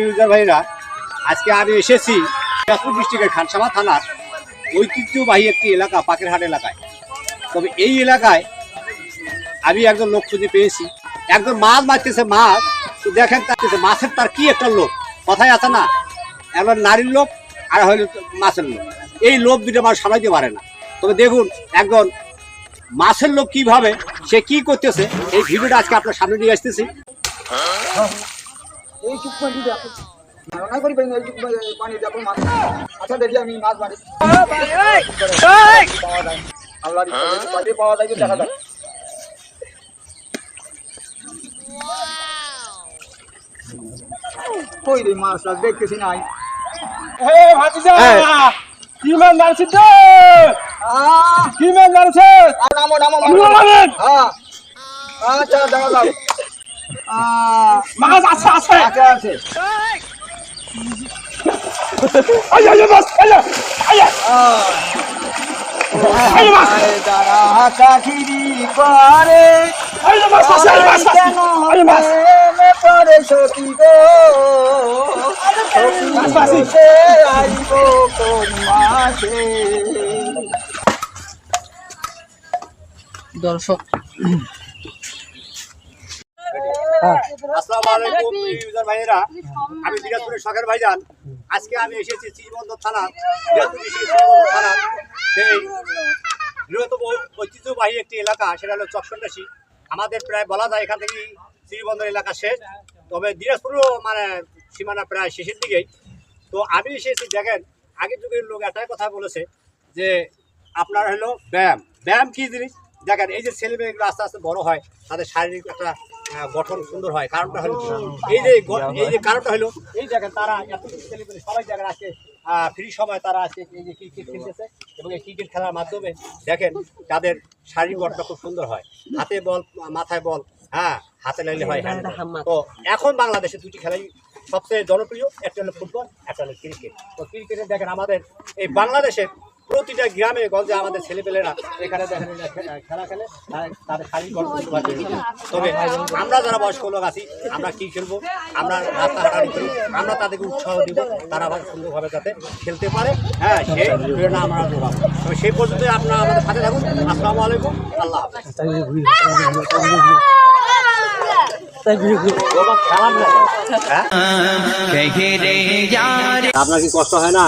User ভাইরা, আজকে আমি এসেছি দিনাজপুর ডিস্ট্রিক্টের খানসামা থানার ঐতিহ্যবাহী একটি এলাকা পাকেরহাট এলাকায়। তবে এই এলাকায় আমি একজন লোক খুঁজে পেয়েছি, একজন মাছ মারতেছে। মাছ দেখেন মাছের তার কি একটা লোভ, কথাই আছে না, একবার নারীর লোভ আর হইল মাছের লোভ। এই লোভ দুটো মানুষ সামলাইতে পারে না। তবে দেখুন একজন মাছের লোভ কিভাবে সে কি করতেছে, এই ভিডিওটা আজকে আপনার সামনে নিয়ে আসতেছি। আচ্ছা দেখি আমি মাছ মারি পাওয়া যায় দেখা যাক। কই রে মাছ দেখতেছি নাই। কি মান মারছিস তো? কি মান মারছে? নামো নামো আচ্ছা দেখা যাক। মাছ আছে আছে আচ্ছা আছে আয় আয় মাছ আয় আয় আয় মাছ দাঁড়া কাঠিরি পারে আয় মাছ আছে আয় মাছ আয় মাছ পরে সখী গো সে আইব কোন মাসে। দর্শক আসসালামু আলাইকুম ইউজার ভাইরা, আমি দিনাজপুরের শখের ভাইজান। আজকে আমি এসেছি শ্রীবন্দর থানা, দিনাজপুর ডিস্ট্রিক্টের থানা, সেই বৃহত্তম ঐতিহ্যবাহী একটি এলাকা, সেটা হলো চকসন্দাসী। আমাদের প্রায় বলা যায় এখান থেকে শ্রীবন্দর এলাকা শেষ, তবে দিনাজপুরও মানে সীমানা প্রায় শেষের দিকেই। তো আমি এসেছি, দেখেন আগের যুগের লোক একটাই কথা বলেছে যে আপনার হলো ব্যায়াম। ব্যায়াম কি জিনিস দেখেন, এই যে ছেলে মেয়েগুলো আস্তে আস্তে বড় হয়, তাদের শারীরিক একটা গঠন সুন্দর হয়। কারণটা হলো এই যে কারণটা হলো এই দেখেন তারা এত ছেলে মেয়ে সবাই দেখেন আজকে ফ্রি সময় তারা আজকে এই যে ক্রিকেট খেলতেছে, এবং এই ক্রিকেট খেলার মাধ্যমে দেখেন তাদের শারীরিক গঠনটা খুব সুন্দর হয়। হাতে বল মাথায় বল, হ্যাঁ হাতে লাগলে হয়। তো এখন বাংলাদেশে দুটি খেলাই সবচেয়ে জনপ্রিয়, একটা হলো ফুটবল, একটা হলো ক্রিকেট। তো ক্রিকেটে দেখেন আমাদের এই বাংলাদেশের প্রতিটা গ্রামে গঞ্জে আমাদের ছেলেপেলেরা এখানে দেখেন খেলা খেলে, তাদের শারীরিক গঠন। তবে আমরা যারা বয়স্ক লোক আছি, আমরা কি খেলবো, আমরা রাস্তাঘাটারি করি, আমরা তাদেরকে উৎসাহ দিব, তারা আবার সুন্দরভাবে যাতে খেলতে পারে। হ্যাঁ, সেই প্রেরণা আমরা দেবো। তবে সেই পর্যন্ত আপনারা আমাদের সাথে থাকুন। আসসালামু আলাইকুম, আল্লাহ হাফেজ। আপনার কি কষ্ট হয় না?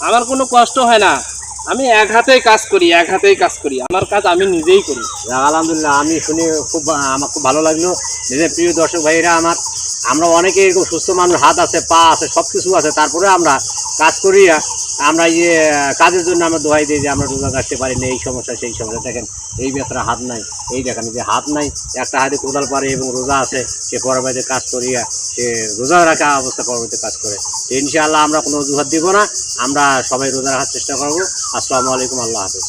আমার কোনো কষ্ট হয় না, আমি এক হাতেই কাজ করি, আমার কাজ আমি নিজেই করি। আলহামদুলিল্লাহ, আমি শুনে আমার খুব ভালো লাগলো। নিজের প্রিয় দর্শক ভাইরা আমরা অনেকে এরকম সুস্থ মানুষ, হাত আছে পা আছে সব কিছু আছে, তারপরে আমরা কাজ করিয়া আমরা কাজের জন্য আমরা দোহাই দিই যে আমরা রোজা রাখতে পারি না, এই সমস্যা সেই সমস্যা। দেখেন এই বেতরা হাত নাই, এই দেখেন যে হাত নাই, একটা হাতে কোদাল পারে এবং রোজা আছে, সে পরবাইতে কাজ করিয়া সে রোজা রাখা অবস্থা পরবর্তীতে কাজ করে। ইনশাআল্লাহ আমরা কোনো অজুহাত দিব না, আমরা সবাই রোজা রাখার চেষ্টা করবো। আসসালামু আলাইকুম, আল্লাহ হাফেজ।